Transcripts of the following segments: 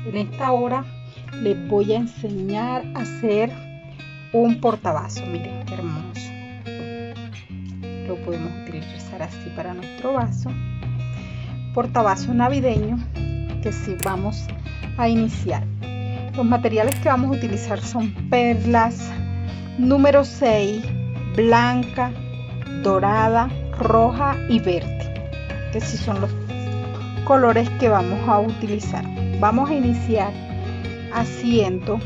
En esta hora les voy a enseñar a hacer un portavasos. Miren qué hermoso. Lo podemos utilizar así para nuestro vaso. Portavasos navideño que sí vamos a iniciar. Los materiales que vamos a utilizar son perlas número 6, blanca, dorada, roja y verde, que sí son los colores que vamos a utilizar. Vamos a iniciar haciendo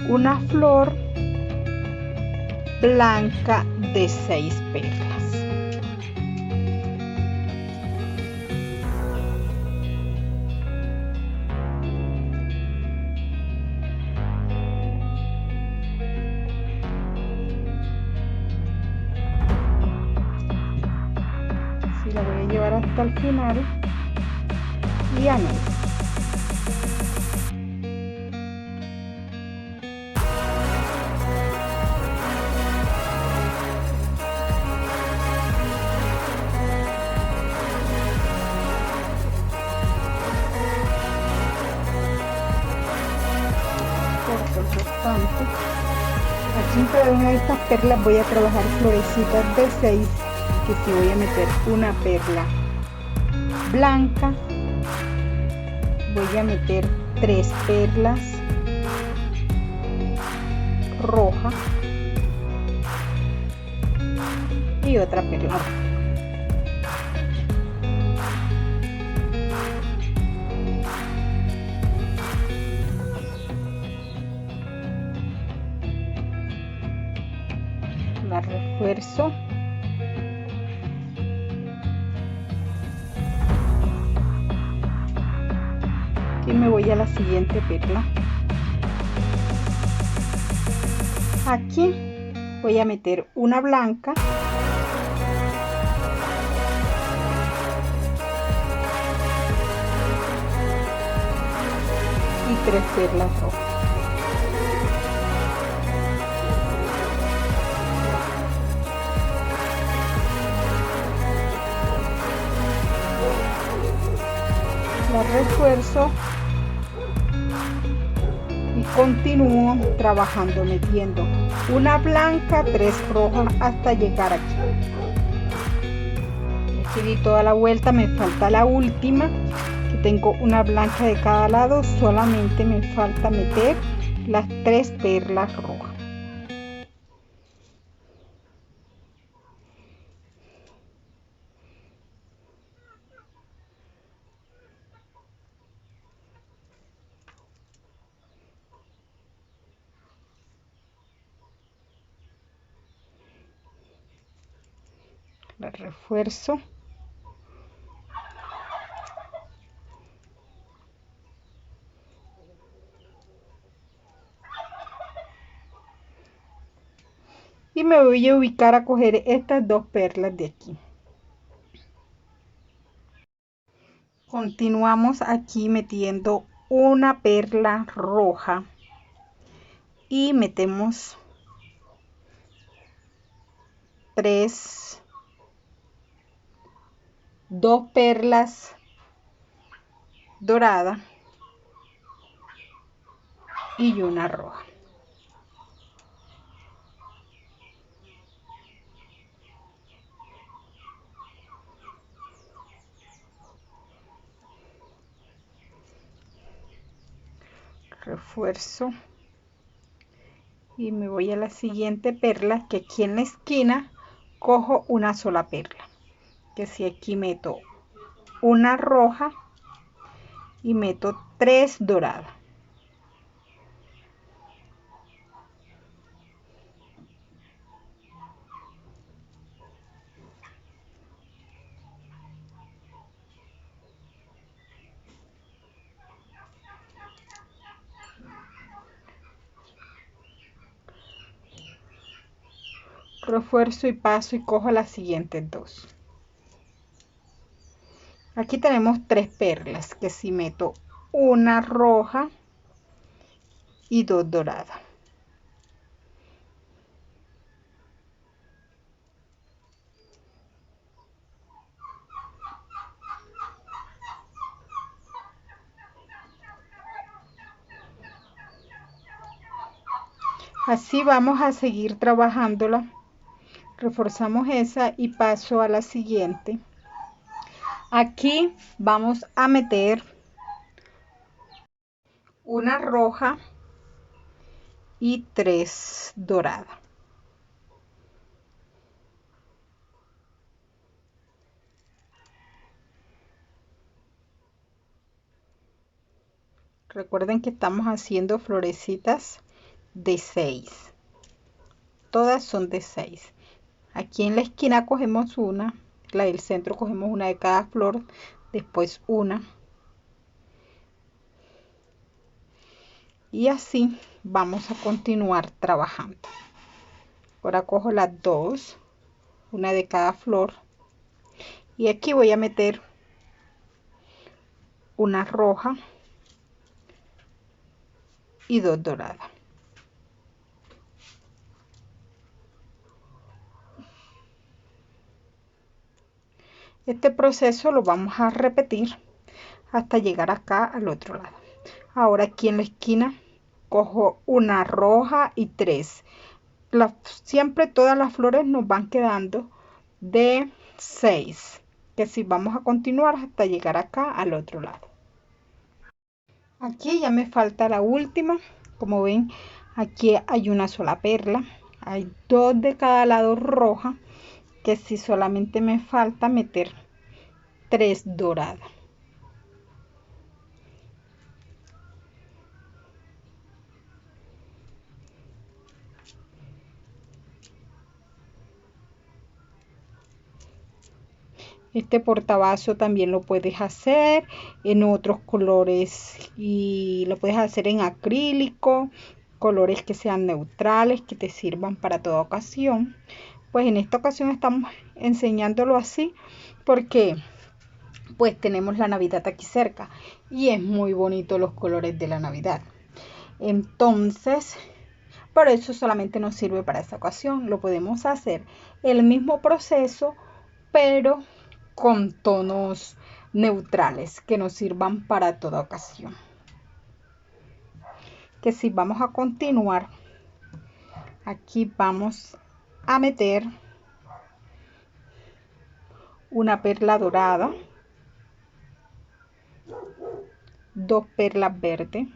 una flor blanca de 6 perlas. Así la voy a llevar hasta el final y anejo. Aquí en cada una de estas perlas voy a trabajar florecitas de 6, que si voy a meter una perla blanca, voy a meter 3 perlas rojas y otra perla roja. La refuerzo y me voy a la siguiente perla. Aquí voy a meter una blanca y 3 perlas rojas. La refuerzo y continúo trabajando metiendo una blanca, 3 rojas hasta llegar aquí. Aquí di toda la vuelta, me falta la última, que tengo una blanca de cada lado, solamente me falta meter las 3 perlas rojas. La refuerzo y me voy a ubicar a coger estas 2 perlas de aquí. Continuamos aquí metiendo una perla roja y metemos 2 perlas doradas y una roja. Refuerzo y me voy a la siguiente perla, que aquí en la esquina cojo una sola perla, que si aquí meto una roja y meto 3 doradas. Refuerzo y paso y cojo las siguientes 2. Aquí tenemos 3 perlas, que si meto una roja y 2 doradas. Así vamos a seguir trabajándola. Reforzamos esa y paso a la siguiente. Aquí vamos a meter una roja y 3 doradas. Recuerden que estamos haciendo florecitas de 6. Todas son de 6. Aquí en la esquina cogemos una, la del centro cogemos una de cada flor, después una. Y así vamos a continuar trabajando. Ahora cojo las dos, una de cada flor. Y aquí voy a meter una roja y 2 doradas. Este proceso lo vamos a repetir hasta llegar acá al otro lado. Ahora aquí en la esquina cojo una roja y 3. Siempre todas las flores nos van quedando de 6, que si vamos a continuar hasta llegar acá al otro lado. Aquí ya me falta la última. Como ven, aquí hay una sola perla, hay 2 de cada lado roja, que si solamente me falta meter 3 doradas. Este portavasos también lo puedes hacer en otros colores y lo puedes hacer en acrílico, colores que sean neutrales, que te sirvan para toda ocasión. Pues en esta ocasión estamos enseñándolo así porque pues tenemos la Navidad aquí cerca y es muy bonito los colores de la Navidad. Entonces, por eso solamente nos sirve para esta ocasión. Lo podemos hacer el mismo proceso, pero con tonos neutrales que nos sirvan para toda ocasión. Que si vamos a continuar, aquí vamos a meter una perla dorada, 2 perlas verdes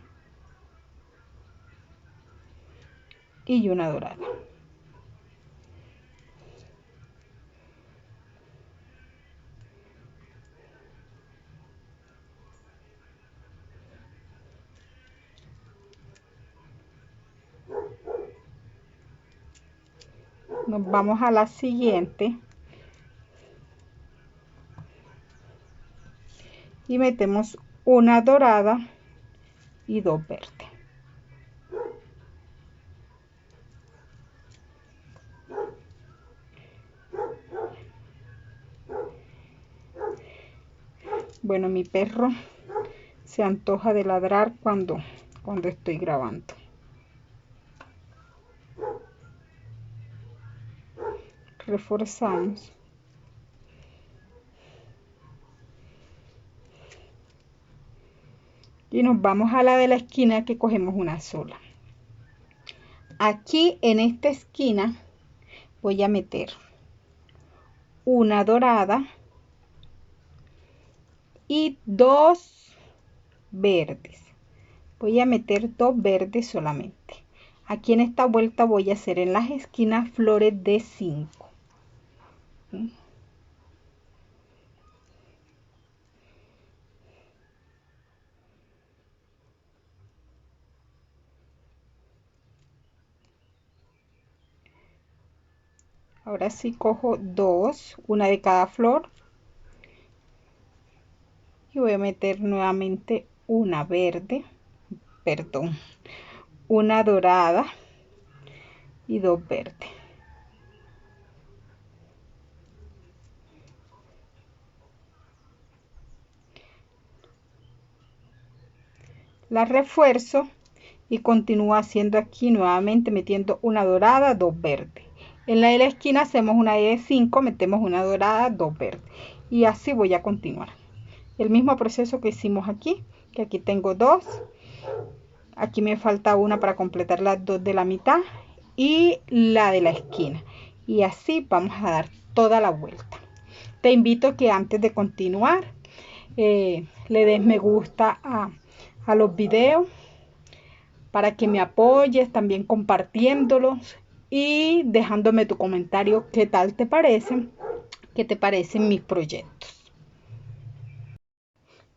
y una dorada. Nos vamos a la siguiente y metemos una dorada y 2 verdes. Bueno, mi perro se antoja de ladrar cuando estoy grabando. Reforzamos. Y nos vamos a la de la esquina que cogemos una sola. Aquí en esta esquina voy a meter una dorada y 2 verdes. Voy a meter 2 verdes solamente. Aquí en esta vuelta voy a hacer en las esquinas flores de 5. Ahora sí cojo 2, una de cada flor. Y voy a meter nuevamente una verde, perdón, una dorada y 2 verdes. La refuerzo y continúo haciendo aquí nuevamente metiendo una dorada, 2 verdes. En la de la esquina hacemos una de 5, metemos una dorada, 2 verdes. Y así voy a continuar. El mismo proceso que hicimos aquí, que aquí tengo 2. Aquí me falta una para completar las dos de la mitad y la de la esquina. Y así vamos a dar toda la vuelta. Te invito que antes de continuar le des me gusta a los videos para que me apoyes, también compartiéndolos y dejándome tu comentario qué tal te parecen, qué te parecen mis proyectos.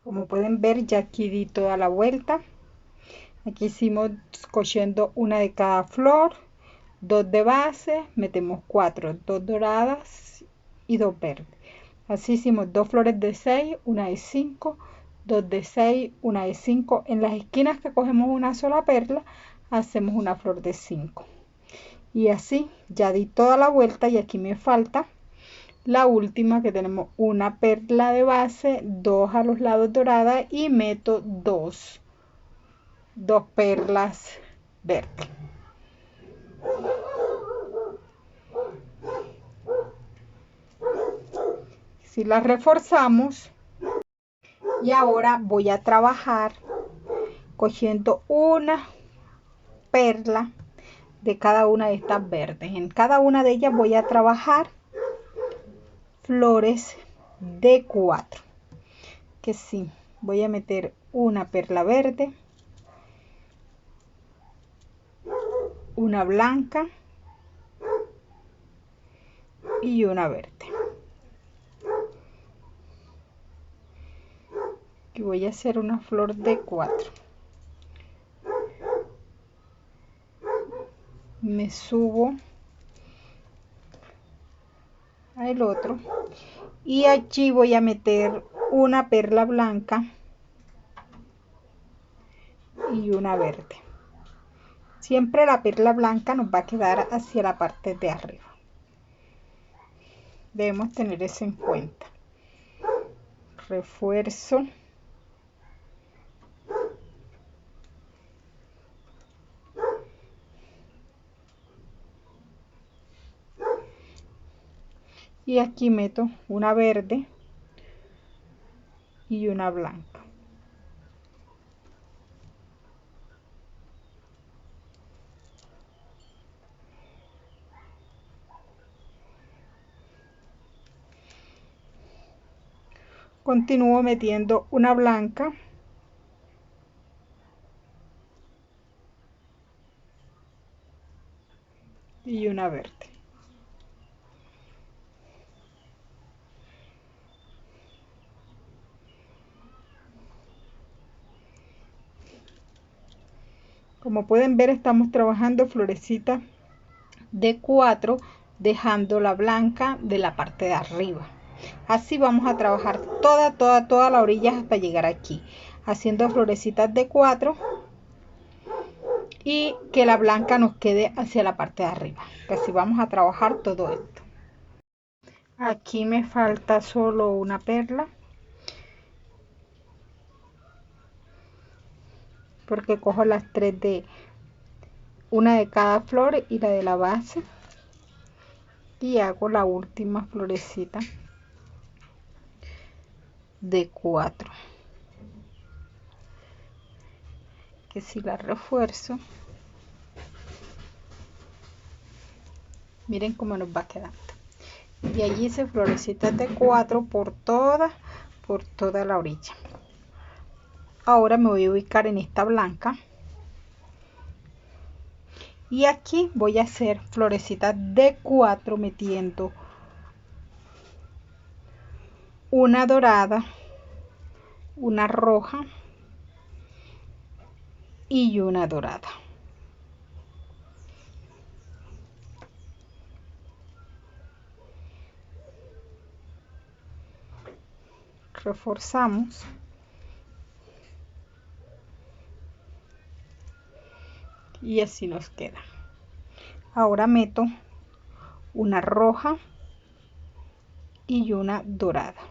Como pueden ver, ya aquí di toda la vuelta. Aquí hicimos cosiendo una de cada flor, 2 de base, metemos 4, 2 doradas y 2 verdes. Así hicimos 2 flores de 6, una de 5, 2 de 6, una de 5. En las esquinas que cogemos una sola perla, hacemos una flor de 5. Y así ya di toda la vuelta y aquí me falta la última, que tenemos una perla de base, 2 a los lados doradas y meto 2 perlas verdes. Si las reforzamos, y ahora voy a trabajar cogiendo una perla de cada una de estas verdes. En cada una de ellas voy a trabajar flores de 4, que sí, voy a meter una perla verde, una blanca y una verde. Y voy a hacer una flor de 4. Me subo al otro y allí voy a meter una perla blanca y una verde. Siempre la perla blanca nos va a quedar hacia la parte de arriba. Debemos tener eso en cuenta. Refuerzo. Y aquí meto una verde y una blanca. Continúo metiendo una blanca y una verde. Como pueden ver, estamos trabajando florecitas de 4, dejando la blanca de la parte de arriba. Así vamos a trabajar toda la orilla hasta llegar aquí, haciendo florecitas de 4 y que la blanca nos quede hacia la parte de arriba. Así vamos a trabajar todo esto. Aquí me falta solo una perla, porque cojo las 3 de una de cada flor y la de la base y hago la última florecita de 4, que si la refuerzo, miren cómo nos va quedando. Y allí hice florecitas de 4 por toda la orilla. Ahora me voy a ubicar en esta blanca y aquí voy a hacer florecitas de 4 metiendo una dorada, una roja y una dorada. Reforzamos y así nos queda. Ahora meto una roja y una dorada.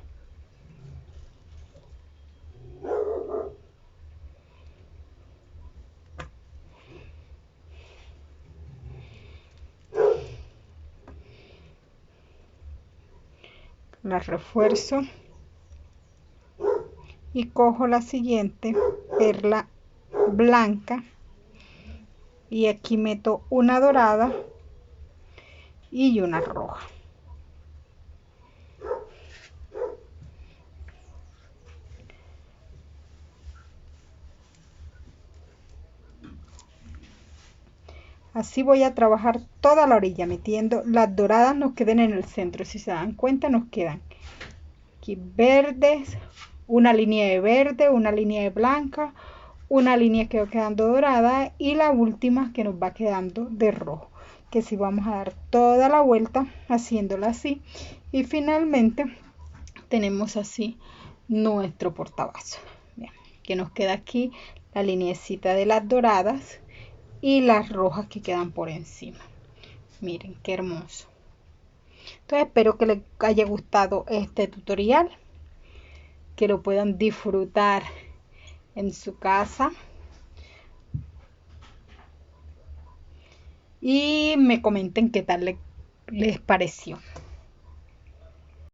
La refuerzo y cojo la siguiente perla blanca y aquí meto una dorada y una roja. Así voy a trabajar toda la orilla, metiendo las doradas, nos queden en el centro. Si se dan cuenta, nos quedan aquí verdes, una línea de verde, una línea de blanca, una línea que va quedando dorada y la última que nos va quedando de rojo. Que si vamos a dar toda la vuelta haciéndola así, y finalmente tenemos así nuestro portavasos. Bien, que nos queda aquí la lineecita de las doradas y las rojas que quedan por encima. Miren qué hermoso. Entonces espero que les haya gustado este tutorial, que lo puedan disfrutar en su casa y me comenten qué tal les pareció.